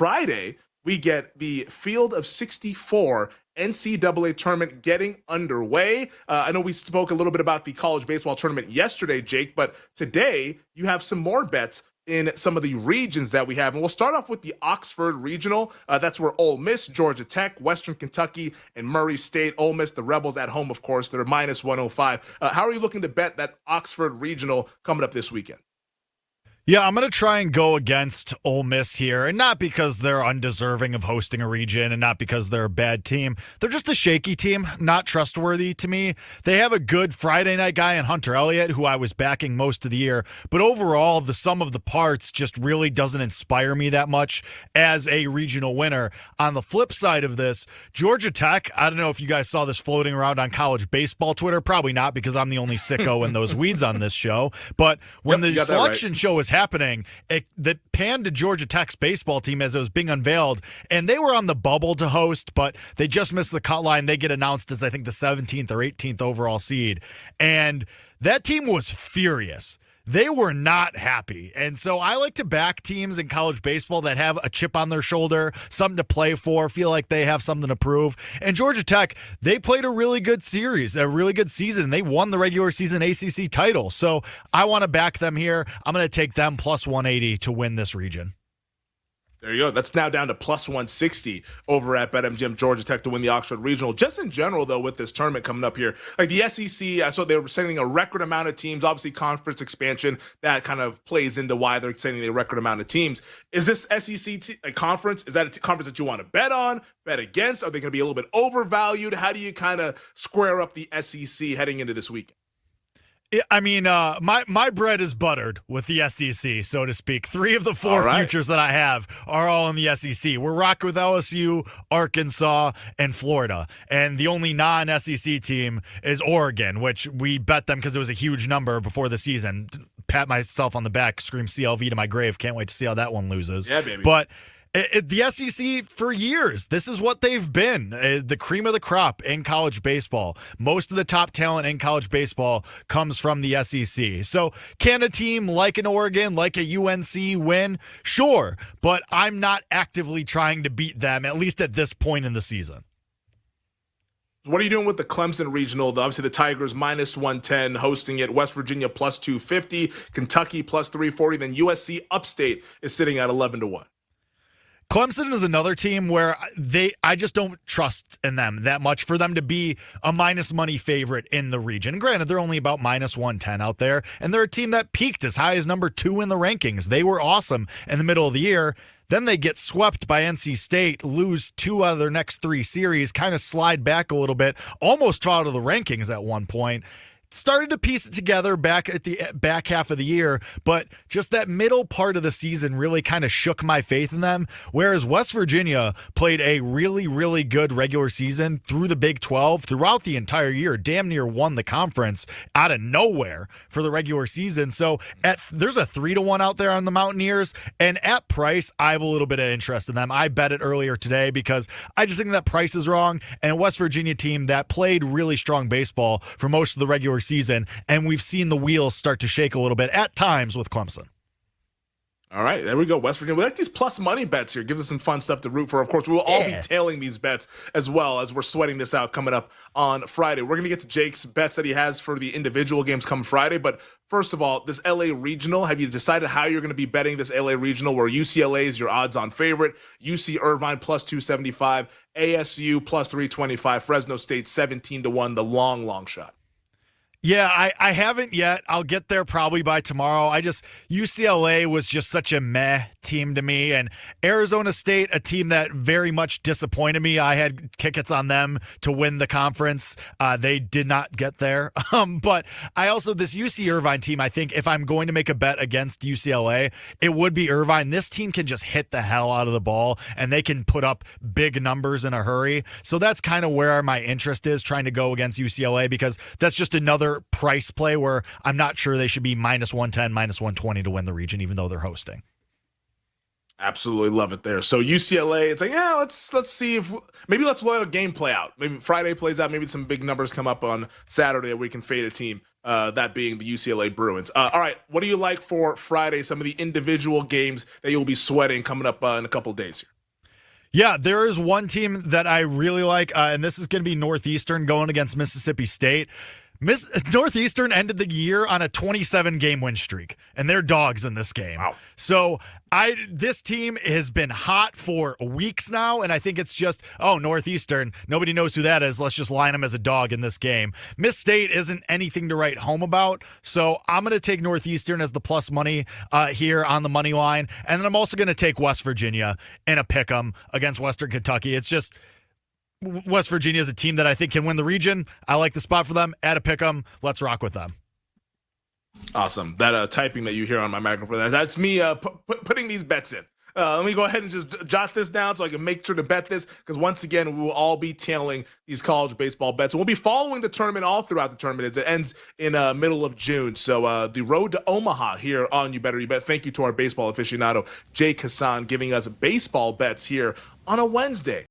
Friday, we get the Field of 64 NCAA tournament getting underway. I know we spoke a little bit about the college baseball tournament yesterday, Jake, but today you have some more bets in some of the regions that we have. And we'll start off with the Oxford Regional. That's where Ole Miss, Georgia Tech, Western Kentucky, and Murray State. Ole Miss, the Rebels at home, of course, they're minus 105. How are you looking to bet that Oxford Regional coming up this weekend? Yeah, I'm going to try and go against Ole Miss here, and not because they're undeserving of hosting a region and not because they're a bad team. They're just a shaky team, not trustworthy to me. They have a good Friday night guy in Hunter Elliott, who I was backing most of the year, but overall, the sum of the parts just really doesn't inspire me that much as a regional winner. On the flip side of this, Georgia Tech, I don't know if you guys saw this floating around on college baseball Twitter, probably not because I'm the only sicko in those weeds on this show, but when the selection show is happening, that panned to Georgia Tech's baseball team as it was being unveiled, and they were on the bubble to host, but they just missed the cut line. They get announced as, I think, the 17th or 18th overall seed, and that team was furious. They were not happy. And so I like to back teams in college baseball that have a chip on their shoulder, something to play for, feel like they have something to prove. And Georgia Tech, they played a really good series, a really good season. They won the regular season ACC title. So I want to back them here. I'm going to take them plus 180 to win this region. There you go. That's now down to plus 160 over at BetMGM. Georgia Tech to win the Oxford Regional. Just in general, though, with this tournament coming up here, like the SEC, I saw they were sending a record amount of teams. Obviously, conference expansion, that kind of plays into why they're sending a record amount of teams. Is this SEC conference, is that a conference that you want to bet on, bet against? Are they going to be a little bit overvalued? How do you kind of square up the SEC heading into this weekend? I mean, my bread is buttered with the SEC, so to speak. 3 of the 4 futures that I have are all in the SEC. We're rocking with LSU, Arkansas, and Florida. And the only non-SEC team is Oregon, which we bet them because it was a huge number before the season. Pat myself on the back, scream CLV to my grave. Can't wait to see how that one loses. Yeah, baby. But the SEC for years, this is what they've been, the cream of the crop in college baseball. Most of the top talent in college baseball comes from the SEC. So can a team like an Oregon, like a UNC win? Sure, but I'm not actively trying to beat them, at least at this point in the season. What are you doing with the Clemson Regional? Obviously, the Tigers minus 110 hosting it. West Virginia plus 250. Kentucky plus 340. Then USC Upstate is sitting at 11-1. Clemson is another team where I just don't trust in them that much for them to be a minus money favorite in the region. And granted, they're only about minus 110 out there, and they're a team that peaked as high as number 2 in the rankings. They were awesome in the middle of the year. Then they get swept by NC State, lose 2 out of their next 3 series, kind of slide back a little bit, almost fell out of the rankings at one point. Started to piece it together back at the back half of the year, but just that middle part of the season really kind of shook my faith in them, whereas West Virginia played a really, really good regular season through the Big 12 throughout the entire year, damn near won the conference out of nowhere for the regular season. So there's a 3-1 out there on the Mountaineers, and at price, I have a little bit of interest in them. I bet it earlier today because I just think that price is wrong, and a West Virginia team that played really strong baseball for most of the regular season, and we've seen the wheels start to shake a little bit at times with Clemson. All right, there we go. West Virginia. We like these plus money bets here. Gives us some fun stuff to root for. Of course, we will all be tailing these bets as well as we're sweating this out coming up on Friday. We're going to get to Jake's bets that he has for the individual games come Friday. But first of all, this LA Regional, have you decided how you're going to be betting this LA Regional where UCLA is your odds-on favorite, UC Irvine plus 275, ASU plus 325, Fresno State 17-1, the long shot? Yeah, I haven't yet. I'll get there probably by tomorrow. UCLA was just such a meh team to me, and Arizona State, a team that very much disappointed me. I had tickets on them to win the conference. They did not get there. But I also, this UC Irvine team, I think if I'm going to make a bet against UCLA, it would be Irvine. This team can just hit the hell out of the ball, and they can put up big numbers in a hurry. So that's kind of where my interest is, trying to go against UCLA, because that's just another price play where I'm not sure they should be minus 110, minus 120 to win the region, even though they're hosting. Absolutely love it there. So UCLA, it's like, yeah, let's see if let's let a game play out. Maybe Friday plays out. Maybe some big numbers come up on Saturday that we can fade a team that being the UCLA Bruins. All right, what do you like for Friday? Some of the individual games that you'll be sweating coming up in a couple of days here. Yeah, there is one team that I really like, and this is going to be Northeastern going against Mississippi State. Northeastern ended the year on a 27-game win streak, and they're dogs in this game. Wow. So this team has been hot for weeks now, and I think it's just, Northeastern, nobody knows who that is. Let's just line them as a dog in this game. Miss State isn't anything to write home about, so I'm going to take Northeastern as the plus money here on the money line, and then I'm also going to take West Virginia in a pick 'em against Western Kentucky. It's just West Virginia is a team that I think can win the region. I like the spot for them. Add a pick 'em. Let's rock with them. Awesome. That typing that you hear on my microphone, that's me putting these bets in. Let me go ahead and just jot this down so I can make sure to bet this, because once again, we will all be tailing these college baseball bets. And we'll be following the tournament all throughout the tournament. It ends in middle of June. So the road to Omaha here on You Better You Bet. Thank you to our baseball aficionado, Jake Hasan, giving us baseball bets here on a Wednesday.